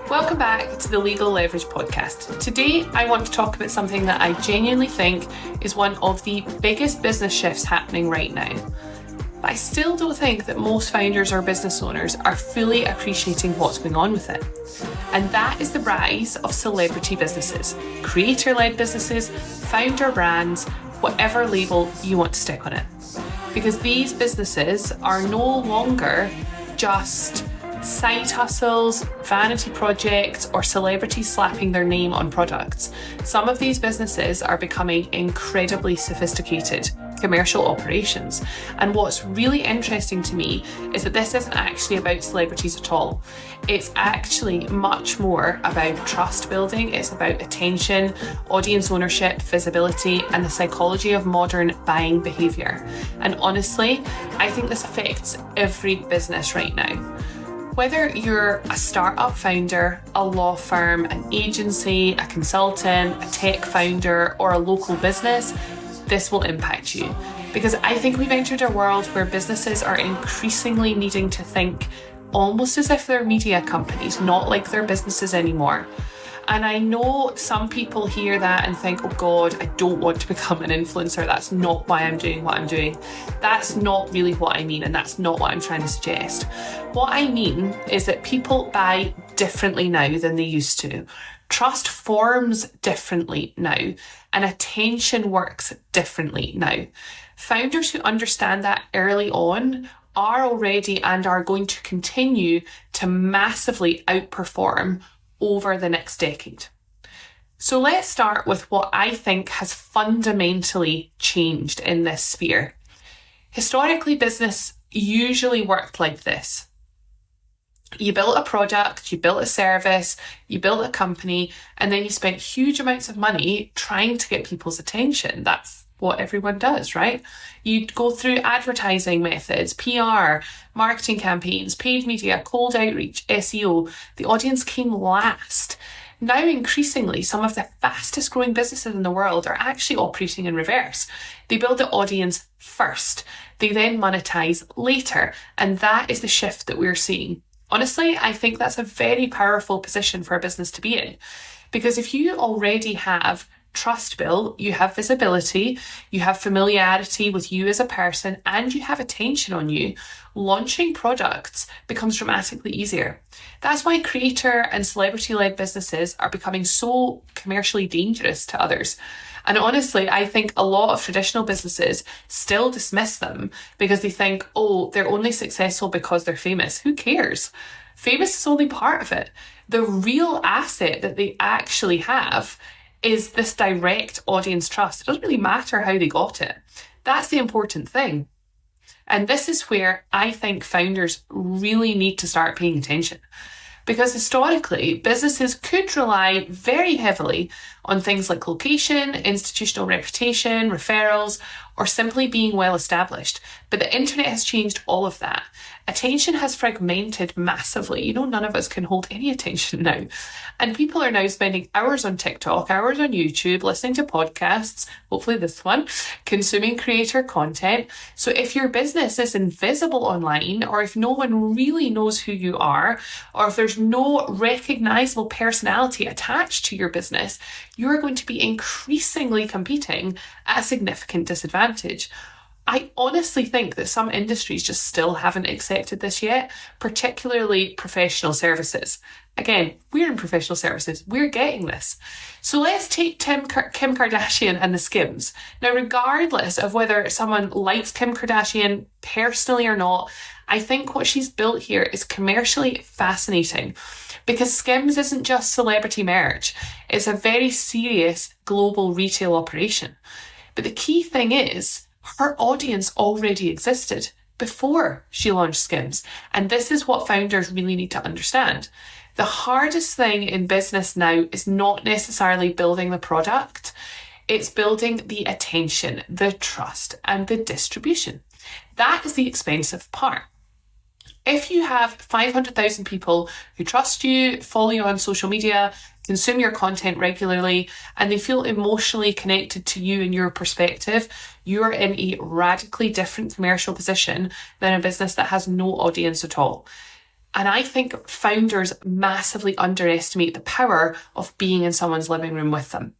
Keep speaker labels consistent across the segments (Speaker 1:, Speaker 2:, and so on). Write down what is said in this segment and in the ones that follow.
Speaker 1: Welcome back to the Legal Leverage podcast. Today, I want to talk about something that I genuinely think is one of the biggest business shifts happening right now. But I still don't think that most founders or business owners are fully appreciating what's going on with it. And that is the rise of celebrity businesses, creator-led businesses, founder brands, whatever label you want to stick on it. Because these businesses are no longer just side hustles, vanity projects, or celebrities slapping their name on products. Some of these businesses are becoming incredibly sophisticated commercial operations. And what's really interesting to me is that this isn't actually about celebrities at all. It's actually much more about trust building. It's about attention, audience ownership, visibility, and the psychology of modern buying behavior. And honestly, I think this affects every business right now. Whether you're a startup founder, a law firm, an agency, a consultant, a tech founder, or a local business, this will impact you. Because I think we've entered a world where businesses are increasingly needing to think almost as if they're media companies, not like they're businesses anymore. And I know some people hear that and think, oh God, I don't want to become an influencer. That's not why I'm doing what I'm doing. That's not really what I mean, and that's not what I'm trying to suggest. What I mean is that people buy differently now than they used to. Trust forms differently now, and attention works differently now. Founders who understand that early on are already and are going to continue to massively outperform over the next decade. So let's start with what I think has fundamentally changed in this sphere. Historically, business usually worked like this. You built a product, you built a service, you built a company, and then you spent huge amounts of money trying to get people's attention. That's what everyone does, right? You'd go through advertising methods, PR, marketing campaigns, paid media, cold outreach, SEO. The audience came last. Now, increasingly, some of the fastest growing businesses in the world are actually operating in reverse. They build the audience first. They then monetize later. And that is the shift that we're seeing. Honestly, I think that's a very powerful position for a business to be in. Because if you already have trust built, you have visibility, you have familiarity with you as a person, and you have attention on you, launching products becomes dramatically easier. That's why creator and celebrity-led businesses are becoming so commercially dangerous to others. And honestly, I think a lot of traditional businesses still dismiss them because they think, oh, they're only successful because they're famous. Who cares? Famous is only part of it. The real asset that they actually have is this direct audience trust. It doesn't really matter how they got it. That's the important thing. And this is where I think founders really need to start paying attention. Because historically, businesses could rely very heavily on things like location, institutional reputation, referrals, or simply being well established. But the internet has changed all of that. Attention has fragmented massively. None of us can hold any attention now. And people are now spending hours on TikTok, hours on YouTube, listening to podcasts, hopefully this one, consuming creator content. So if your business is invisible online, or if no one really knows who you are, or if there's no recognizable personality attached to your business, you're going to be increasingly competing at a significant disadvantage. I honestly think that some industries just still haven't accepted this yet, particularly professional services. Again, we're in professional services. We're getting this. So let's take Kim Kardashian and the Skims. Now, regardless of whether someone likes Kim Kardashian personally or not, I think what she's built here is commercially fascinating because Skims isn't just celebrity merch. It's a very serious global retail operation. But the key thing is, her audience already existed before she launched Skims. And this is what founders really need to understand. The hardest thing in business now is not necessarily building the product. It's building the attention, the trust, and the distribution. That is the expensive part. If you have 500,000 people who trust you, follow you on social media, consume your content regularly, and they feel emotionally connected to you and your perspective, you are in a radically different commercial position than a business that has no audience at all. And I think founders massively underestimate the power of being in someone's living room with them,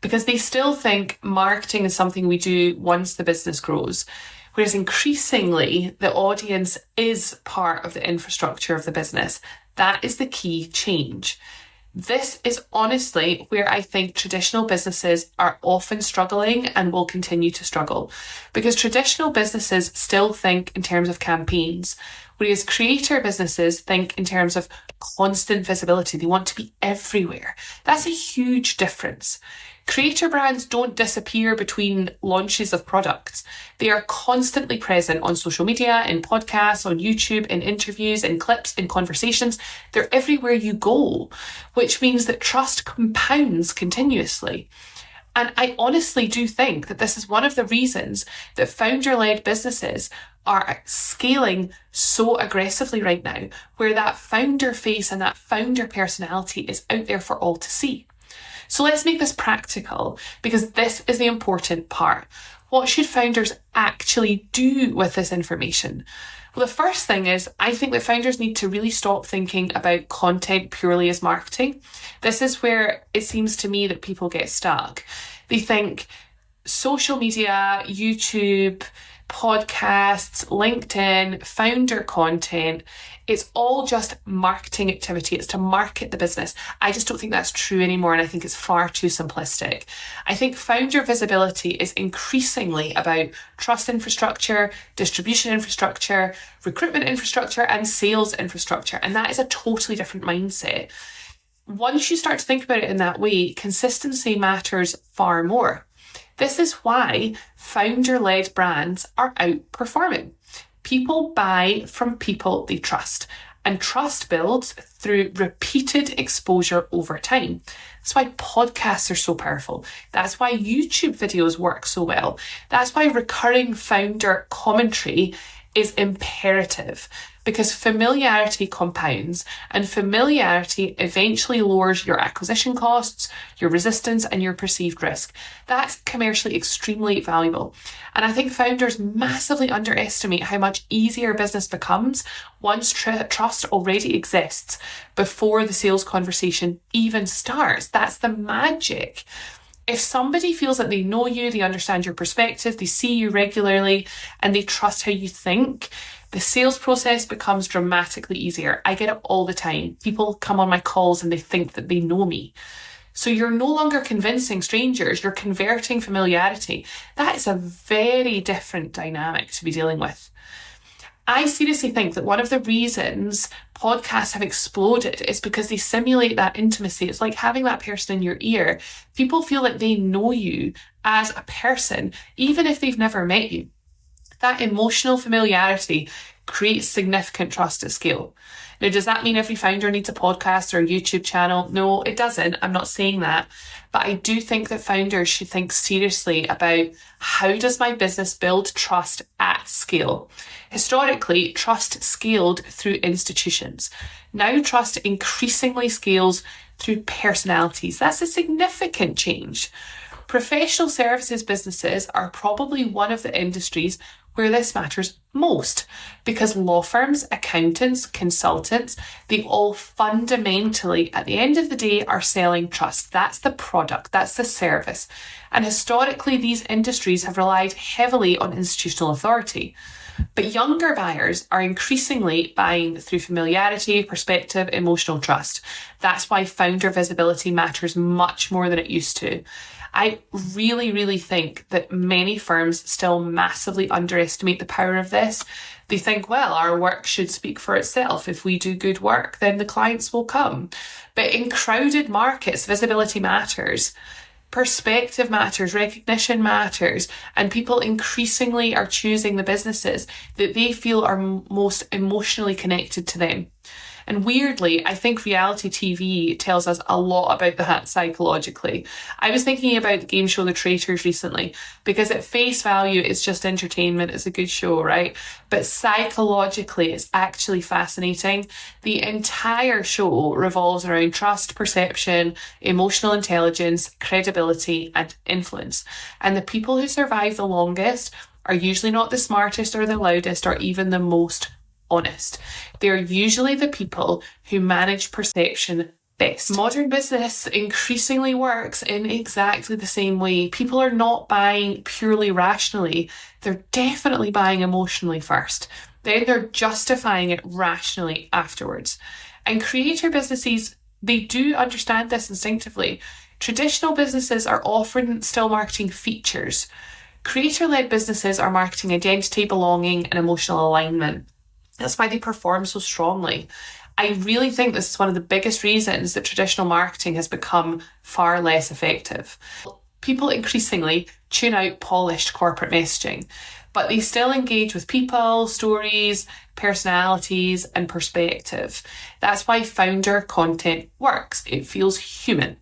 Speaker 1: because they still think marketing is something we do once the business grows. Whereas increasingly, the audience is part of the infrastructure of the business. That is the key change. This is honestly where I think traditional businesses are often struggling and will continue to struggle, because traditional businesses still think in terms of campaigns, whereas creator businesses think in terms of constant visibility. They want to be everywhere. That's a huge difference. Creator brands don't disappear between launches of products. They are constantly present on social media, in podcasts, on YouTube, in interviews, in clips, in conversations. They're everywhere you go, which means that trust compounds continuously. And I honestly do think that this is one of the reasons that founder-led businesses are scaling so aggressively right now, where that founder face and that founder personality is out there for all to see. So let's make this practical, because this is the important part. What should founders actually do with this information? Well, the first thing is, I think that founders need to really stop thinking about content purely as marketing. This is where it seems to me that people get stuck. They think social media, YouTube, podcasts, LinkedIn, founder content, it's all just marketing activity. It's to market the business. I just don't think that's true anymore, and I think it's far too simplistic. I think founder visibility is increasingly about trust infrastructure, distribution infrastructure, recruitment infrastructure, and sales infrastructure, and that is a totally different mindset. Once you start to think about it in that way, consistency matters far more. This is why founder-led brands are outperforming. People buy from people they trust, and trust builds through repeated exposure over time. That's why podcasts are so powerful. That's why YouTube videos work so well. That's why recurring founder commentary is imperative, because familiarity compounds, and familiarity eventually lowers your acquisition costs, your resistance, and your perceived risk. That's commercially extremely valuable. And I think founders massively underestimate how much easier business becomes once trust already exists before the sales conversation even starts. That's the magic. If somebody feels that they know you, they understand your perspective, they see you regularly, and they trust how you think, the sales process becomes dramatically easier. I get it all the time. People come on my calls and they think that they know me. So you're no longer convincing strangers, you're converting familiarity. That is a very different dynamic to be dealing with. I seriously think that one of the reasons podcasts have exploded is because they simulate that intimacy. It's like having that person in your ear. People feel like they know you as a person, even if they've never met you. That emotional familiarity creates significant trust at scale. Now, does that mean every founder needs a podcast or a YouTube channel? No, it doesn't. I'm not saying that. But I do think that founders should think seriously about, how does my business build trust at scale? Historically, trust scaled through institutions. Now trust increasingly scales through personalities. That's a significant change. Professional services businesses are probably one of the industries where this matters most, because law firms, accountants, consultants, they all fundamentally, at the end of the day, are selling trust. That's the product, that's the service. And historically, these industries have relied heavily on institutional authority. But younger buyers are increasingly buying through familiarity, perspective, emotional trust. That's why founder visibility matters much more than it used to. I really, really think that many firms still massively underestimate the power of this. They think, well, our work should speak for itself. If we do good work, then the clients will come. But in crowded markets, visibility matters. Perspective matters, recognition matters, and people increasingly are choosing the businesses that they feel are most emotionally connected to them. And weirdly, I think reality TV tells us a lot about that psychologically. I was thinking about the game show The Traitors recently, because at face value, it's just entertainment, it's a good show, right? But psychologically, it's actually fascinating. The entire show revolves around trust, perception, emotional intelligence, credibility, and influence. And the people who survive the longest are usually not the smartest or the loudest or even the most honest. They're usually the people who manage perception best. Modern business increasingly works in exactly the same way. People are not buying purely rationally. They're definitely buying emotionally first. Then they're justifying it rationally afterwards. And creator businesses, they do understand this instinctively. Traditional businesses are often still marketing features. Creator-led businesses are marketing identity, belonging, and emotional alignment. That's why they perform so strongly. I really think this is one of the biggest reasons that traditional marketing has become far less effective. People increasingly tune out polished corporate messaging, but they still engage with people, stories, personalities, and perspective. That's why founder content works. It feels human.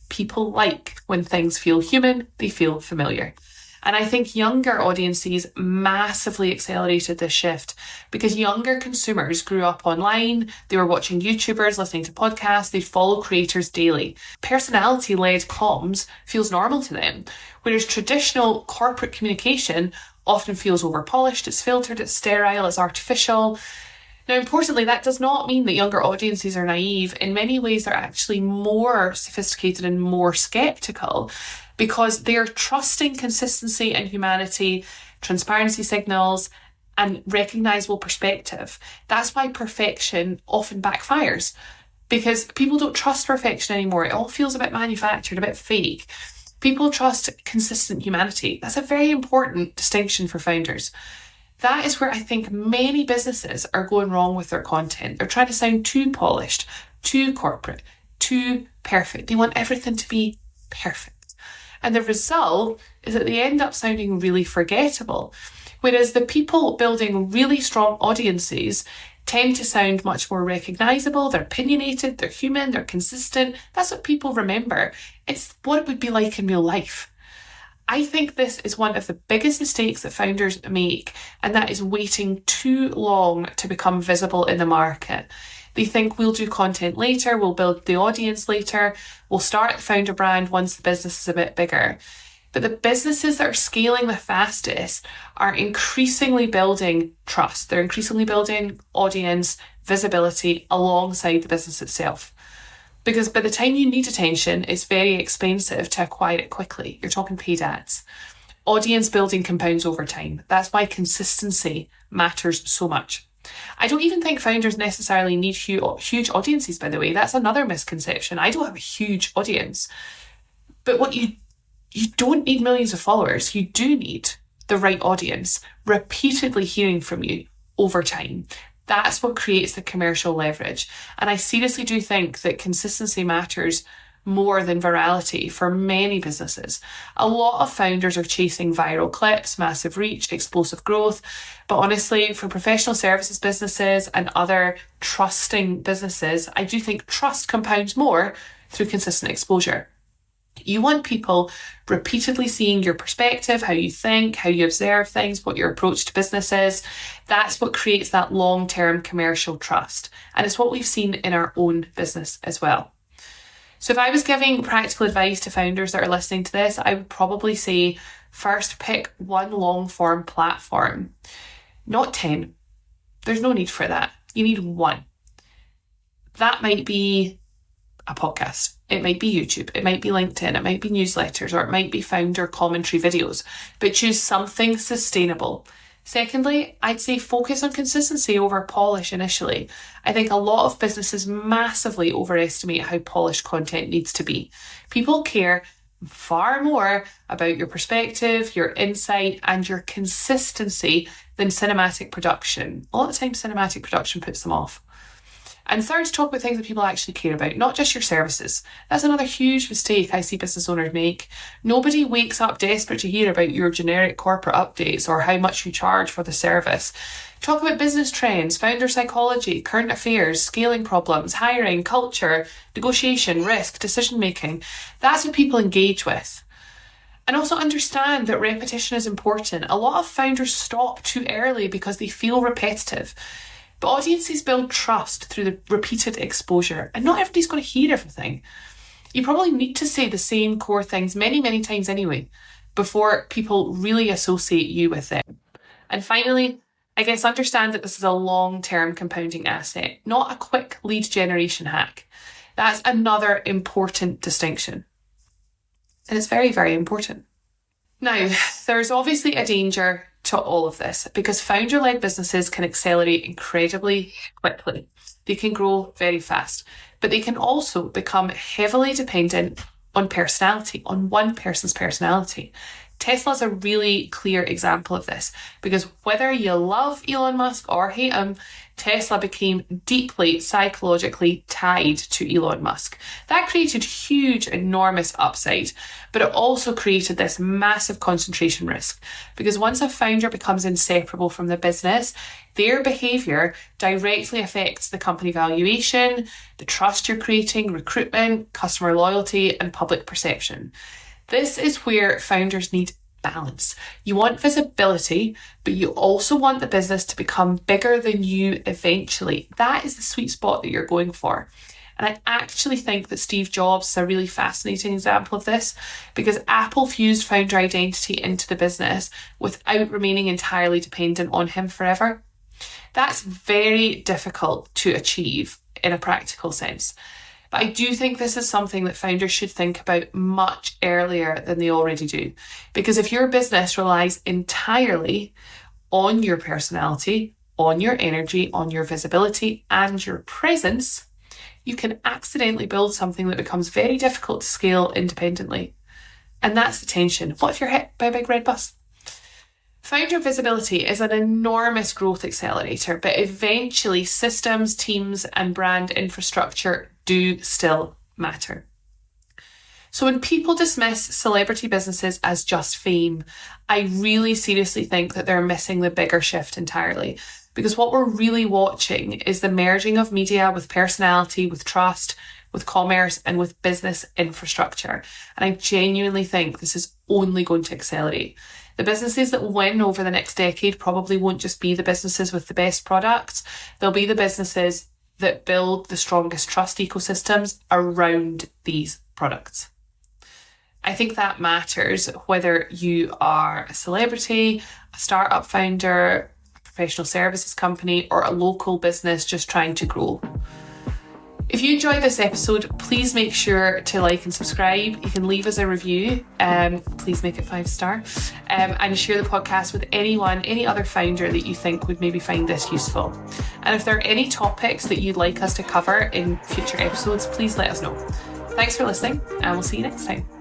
Speaker 1: People like when things feel human, they feel familiar. And I think younger audiences massively accelerated this shift because younger consumers grew up online, they were watching YouTubers, listening to podcasts, they follow creators daily. Personality-led comms feels normal to them, whereas traditional corporate communication often feels over-polished, it's filtered, it's sterile, it's artificial. Now, importantly, that does not mean that younger audiences are naive. In many ways, they're actually more sophisticated and more skeptical because they're trusting consistency and humanity, transparency signals, and recognizable perspective. That's why perfection often backfires, because people don't trust perfection anymore. It all feels a bit manufactured, a bit fake. People trust consistent humanity. That's a very important distinction for founders. That is where I think many businesses are going wrong with their content. They're trying to sound too polished, too corporate, too perfect. They want everything to be perfect. And the result is that they end up sounding really forgettable. Whereas the people building really strong audiences tend to sound much more recognisable. They're opinionated, they're human, they're consistent. That's what people remember. It's what it would be like in real life. I think this is one of the biggest mistakes that founders make, and that is waiting too long to become visible in the market. They think we'll do content later, we'll build the audience later, we'll start the founder brand once the business is a bit bigger. But the businesses that are scaling the fastest are increasingly building trust. They're increasingly building audience visibility alongside the business itself. Because by the time you need attention, it's very expensive to acquire it quickly. You're talking paid ads. Audience building compounds over time. That's why consistency matters so much. I don't even think founders necessarily need huge audiences, by the way. That's another misconception. I don't have a huge audience. But what you don't need millions of followers. You do need the right audience repeatedly hearing from you over time. That's what creates the commercial leverage. And I seriously do think that consistency matters more than virality for many businesses. A lot of founders are chasing viral clips, massive reach, explosive growth. But honestly, for professional services businesses and other trusting businesses, I do think trust compounds more through consistent exposure. You want people repeatedly seeing your perspective, how you think, how you observe things, what your approach to business is. That's what creates that long-term commercial trust. And it's what we've seen in our own business as well. So if I was giving practical advice to founders that are listening to this, I would probably say, first, pick one long-form platform, not 10. There's no need for that. You need one. That might be a podcast. It might be YouTube, it might be LinkedIn, it might be newsletters, or it might be founder commentary videos, but choose something sustainable. Secondly, I'd say focus on consistency over polish initially. I think a lot of businesses massively overestimate how polished content needs to be. People care far more about your perspective, your insight, and your consistency than cinematic production. A lot of times cinematic production puts them off. And third, talk about things that people actually care about, not just your services. That's another huge mistake I see business owners make. Nobody wakes up desperate to hear about your generic corporate updates or how much you charge for the service. Talk about business trends, founder psychology, current affairs, scaling problems, hiring, culture, negotiation, risk, decision making. That's what people engage with. And also understand that repetition is important. A lot of founders stop too early because they feel repetitive. But audiences build trust through the repeated exposure, and not everybody's going to hear everything. You probably need to say the same core things many, many times anyway, before people really associate you with them. And finally, I guess understand that this is a long-term compounding asset, not a quick lead generation hack. That's another important distinction. And it's very, very important. Now, there's obviously a danger to all of this because founder-led businesses can accelerate incredibly quickly. They can grow very fast, but they can also become heavily dependent on personality, on one person's personality. Tesla's a really clear example of this because whether you love Elon Musk or hate him, Tesla became deeply psychologically tied to Elon Musk. That created huge, enormous upside, but it also created this massive concentration risk because once a founder becomes inseparable from the business, their behaviour directly affects the company valuation, the trust you're creating, recruitment, customer loyalty, and public perception. This is where founders need balance. You want visibility, but you also want the business to become bigger than you eventually. That is the sweet spot that you're going for. And I actually think that Steve Jobs is a really fascinating example of this because Apple fused founder identity into the business without remaining entirely dependent on him forever. That's very difficult to achieve in a practical sense. But I do think this is something that founders should think about much earlier than they already do. Because if your business relies entirely on your personality, on your energy, on your visibility, and your presence, you can accidentally build something that becomes very difficult to scale independently. And that's the tension. What if you're hit by a big red bus? Founder visibility is an enormous growth accelerator, but eventually systems, teams, and brand infrastructure do still matter. So when people dismiss celebrity businesses as just fame, I really seriously think that they're missing the bigger shift entirely. Because what we're really watching is the merging of media with personality, with trust, with commerce, and with business infrastructure. And I genuinely think this is only going to accelerate. The businesses that win over the next decade probably won't just be the businesses with the best products. They'll be the businesses that build the strongest trust ecosystems around these products. I think that matters whether you are a celebrity, a startup founder, a professional services company, or a local business just trying to grow. If you enjoyed this episode, please make sure to like and subscribe. You can leave us a review. Please make it 5-star. And share the podcast with anyone, any other founder that you think would maybe find this useful. And if there are any topics that you'd like us to cover in future episodes, please let us know. Thanks for listening, and we'll see you next time.